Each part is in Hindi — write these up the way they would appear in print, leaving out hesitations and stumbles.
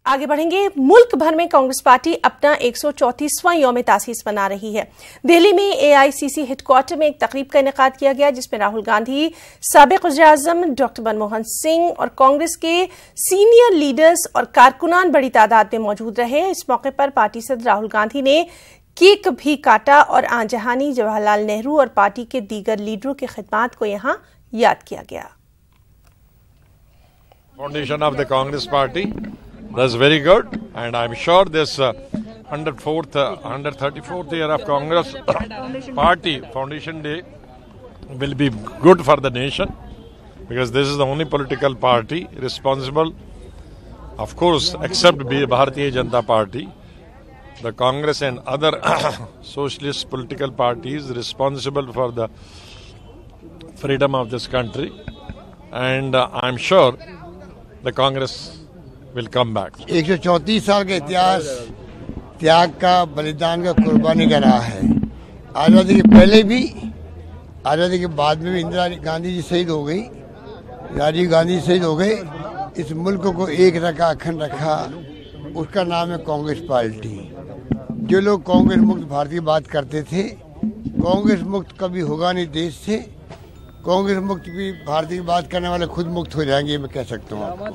आगे बढ़ेंगे। मुल्क भर में कांग्रेस पार्टी अपना 134वां यौम तासीस मना रही है। दिल्ली में एआईसीसी हेडक्वार्टर में एक तकरीब का इनेकाद किया गया, जिसमें राहुल गांधी, साबिक वज़ीर-ए-आज़म डॉक्टर मनमोहन सिंह और कांग्रेस के सीनियर लीडर्स और कारकुनान बड़ी तादाद में मौजूद रहे। इस मौके पर पार्टी सदर राहुल गांधी ने केक भी काटा और आंजहानी, जवाहरलाल नेहरू और पार्टी के दीगर लीडरों की खिदमात को यहां याद किया गया। Foundation of the Congress Party, that's very good, and I'm sure this 134th year of Congress Party Foundation Day will be good for the nation, because this is the only political party responsible, of course, except Bharatiya Janata Party, the Congress and other socialist political parties responsible for the freedom of this country, and I'm sure the Congress will come back. 134 साल का इतिहास त्याग का, बलिदान का, कुर्बानी का रहा है। आज़ादी के पहले भी, आज़ादी के बाद में भी इंदिरा गांधी जी शहीद हो गई, राजीव गांधी शहीद हो गए। इस मुल्क को एक रखा, अखंड रखा, उसका नाम है कांग्रेस पार्टी। जो लोग कांग्रेस मुक्त भारत की बात करते थे, कांग्रेस मुक्त कभी होगा नहीं देश से। कांग्रेस मुक्त भी भारतीय की बात करने वाले खुद मुक्त हो जाएंगे, मैं कह सकता हूँ।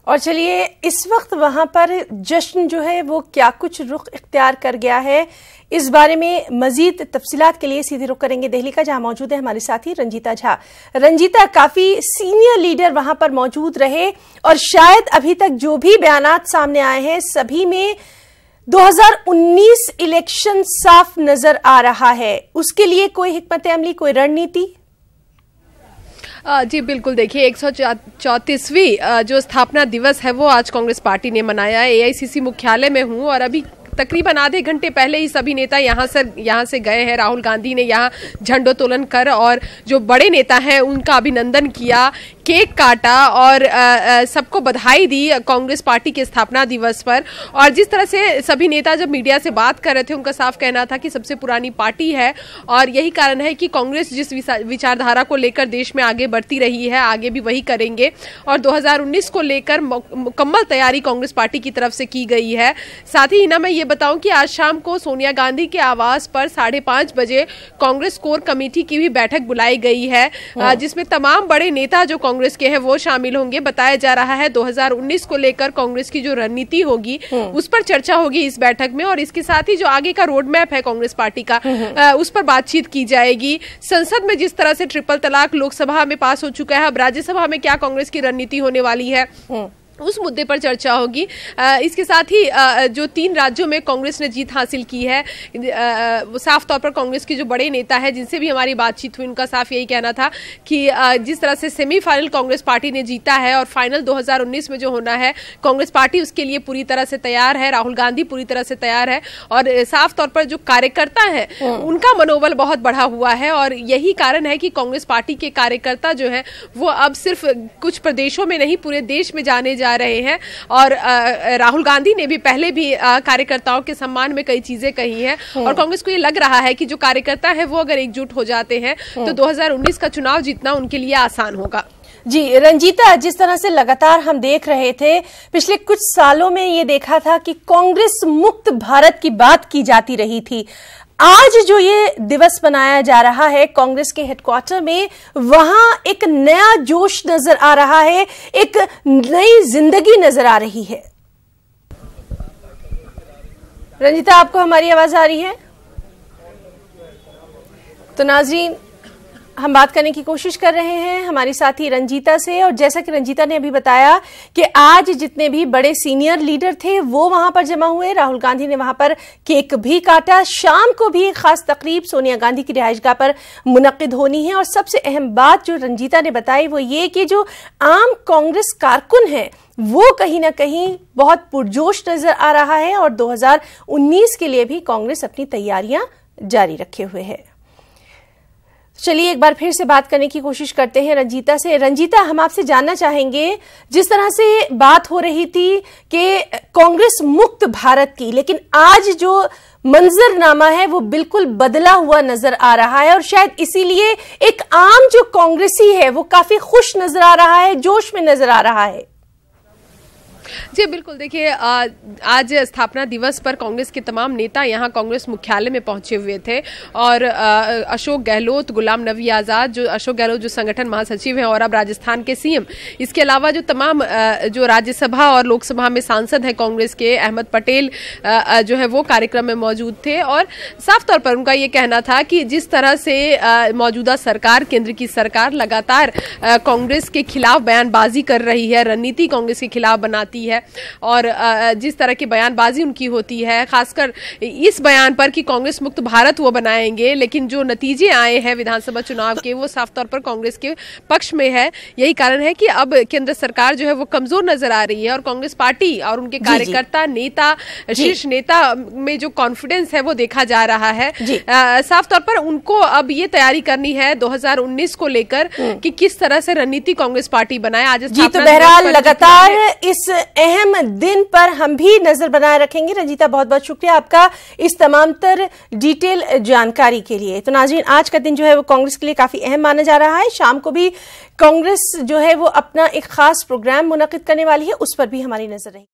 और चलिए, इस वक्त वहां पर जश्न जो है वो क्या कुछ रुख इख्तियार कर गया है, इस बारे में मजीद तफसीलात के लिए सीधे रुख करेंगे दिल्ली का, जहां मौजूद है हमारे साथी रंजीता झा। रंजीता, काफी सीनियर लीडर वहां पर मौजूद रहे और शायद अभी तक जो भी बयानात सामने आए हैं सभी में 2019 इलेक्शन साफ नजर आ रहा है। उसके लिए कोई हिकमत अमली, कोई रणनीति? जी बिल्कुल, देखिए 134वीं जो स्थापना दिवस है वो आज कांग्रेस पार्टी ने मनाया है। एआईसीसी मुख्यालय में हूँ और अभी तकरीबन आधे घंटे पहले ही सभी नेता यहाँ से गए हैं। राहुल गांधी ने यहाँ झंडोत्तोलन कर और जो बड़े नेता हैं उनका अभिनंदन किया, केक काटा और सबको बधाई दी कांग्रेस पार्टी के स्थापना दिवस पर। और जिस तरह से सभी नेता जब मीडिया से बात कर रहे थे, उनका साफ कहना था कि सबसे पुरानी पार्टी है और यही कारण है कि कांग्रेस जिस विचारधारा को लेकर देश में आगे बढ़ती रही है, आगे भी वही करेंगे। और 2019 को लेकर मुकम्मल तैयारी कांग्रेस पार्टी की तरफ से की गई है। साथ ही ना मैं ये बताऊं कि आज शाम को सोनिया गांधी के आवास पर 5:30 बजे कांग्रेस कोर कमेटी की भी बैठक बुलाई गई है, जिसमें तमाम बड़े नेता जो कांग्रेस के हैं वो शामिल होंगे। बताया जा रहा है 2019 को लेकर कांग्रेस की जो रणनीति होगी उस पर चर्चा होगी इस बैठक में, और इसके साथ ही जो आगे का रोड मैप है कांग्रेस पार्टी का उस पर बातचीत की जाएगी। संसद में जिस तरह से ट्रिपल तलाक लोकसभा में पास हो चुका है, अब राज्यसभा में क्या कांग्रेस की रणनीति होने वाली है उस मुद्दे पर चर्चा होगी। इसके साथ ही जो 3 राज्यों में कांग्रेस ने जीत हासिल की है, साफ तौर पर कांग्रेस के जो बड़े नेता हैं जिनसे भी हमारी बातचीत हुई, उनका साफ यही कहना था कि जिस तरह से सेमीफाइनल कांग्रेस पार्टी ने जीता है और फाइनल 2019 में जो होना है, कांग्रेस पार्टी उसके लिए पूरी तरह से तैयार है, राहुल गांधी पूरी तरह से तैयार है और साफ तौर पर जो कार्यकर्ता है उनका मनोबल बहुत बढ़ा हुआ है। और यही कारण है कि कांग्रेस पार्टी के कार्यकर्ता जो है वो अब सिर्फ कुछ प्रदेशों में नहीं, पूरे देश में जाने जा रहे हैं। और राहुल गांधी ने भी पहले भी कार्यकर्ताओं के सम्मान में कई चीजें कही हैं और कांग्रेस को ये लग रहा है कि जो कार्यकर्ता है वो अगर एकजुट हो जाते हैं तो 2019 का चुनाव जीतना उनके लिए आसान होगा। जी रंजीता, जिस तरह से लगातार हम देख रहे थे पिछले कुछ सालों में, ये देखा था कि कांग्रेस मुक्त भारत की बात की जाती रही थी। आज जो ये दिवस मनाया जा रहा है कांग्रेस के हेडक्वार्टर में, वहां एक नया जोश नजर आ रहा है, एक नई जिंदगी नजर आ रही है। रंजीता, आपको हमारी आवाज आ रही है? तो नाज़रीन, हम बात करने की कोशिश कर रहे हैं हमारी साथी रंजीता से, और जैसा कि रंजीता ने अभी बताया कि आज जितने भी बड़े सीनियर लीडर थे वो वहां पर जमा हुए। राहुल गांधी ने वहां पर केक भी काटा। शाम को भी एक खास तकरीब सोनिया गांधी की रिहाइशगाह पर मुनक्किद होनी है। और सबसे अहम बात जो रंजीता ने बताई वो ये कि जो आम कांग्रेस कारकुन है वो कहीं ना कहीं बहुत पुरजोश नजर आ रहा है और 2019 के लिए भी कांग्रेस अपनी तैयारियां जारी रखे हुए है। चलिए एक बार फिर से बात करने की कोशिश करते हैं रंजीता से। रंजीता, हम आपसे जानना चाहेंगे, जिस तरह से बात हो रही थी कि कांग्रेस मुक्त भारत की, लेकिन आज जो मंजरनामा है वो बिल्कुल बदला हुआ नजर आ रहा है और शायद इसीलिए एक आम जो कांग्रेसी है वो काफी खुश नजर आ रहा है, जोश में नजर आ रहा है। जी बिल्कुल, देखिए आज स्थापना दिवस पर कांग्रेस के तमाम नेता यहाँ कांग्रेस मुख्यालय में पहुंचे हुए थे और अशोक गहलोत, गुलाम नबी आजाद, जो अशोक गहलोत जो संगठन महासचिव हैं और अब राजस्थान के सीएम, इसके अलावा जो तमाम जो राज्यसभा और लोकसभा में सांसद हैं कांग्रेस के, अहमद पटेल जो है वो कार्यक्रम में मौजूद थे और साफ तौर पर उनका ये कहना था कि जिस तरह से मौजूदा सरकार, केंद्र की सरकार लगातार कांग्रेस के खिलाफ बयानबाजी कर रही है, रणनीति कांग्रेस के खिलाफ बनाती है और जिस तरह की बयानबाजी उनकी होती है, खासकर इस बयान पर कि कांग्रेस मुक्त भारत वो बनाएंगे, लेकिन जो नतीजे आए हैं विधानसभा चुनाव के वो साफ तौर पर कांग्रेस के पक्ष में है। यही कारण है कि अब केंद्र सरकार जो है वो कमजोर नजर आ रही है और कांग्रेस पार्टी और उनके कार्यकर्ता, नेता, शीर्ष नेता में जो कॉन्फिडेंस है वो देखा जा रहा है। साफ तौर पर उनको अब ये तैयारी करनी है 2019 को लेकर कि किस तरह से रणनीति कांग्रेस पार्टी बनाए। आज जी तो बहरहाल लगातार इस अहम दिन पर हम भी नजर बनाए रखेंगे। रंजीता, बहुत बहुत शुक्रिया आपका इस तमाम तर डिटेल जानकारी के लिए। तो नाज़रीन, आज का दिन जो है वो कांग्रेस के लिए काफी अहम माना जा रहा है। शाम को भी कांग्रेस जो है वो अपना एक खास प्रोग्राम मुनक्किद करने वाली है, उस पर भी हमारी नजर रहेगी।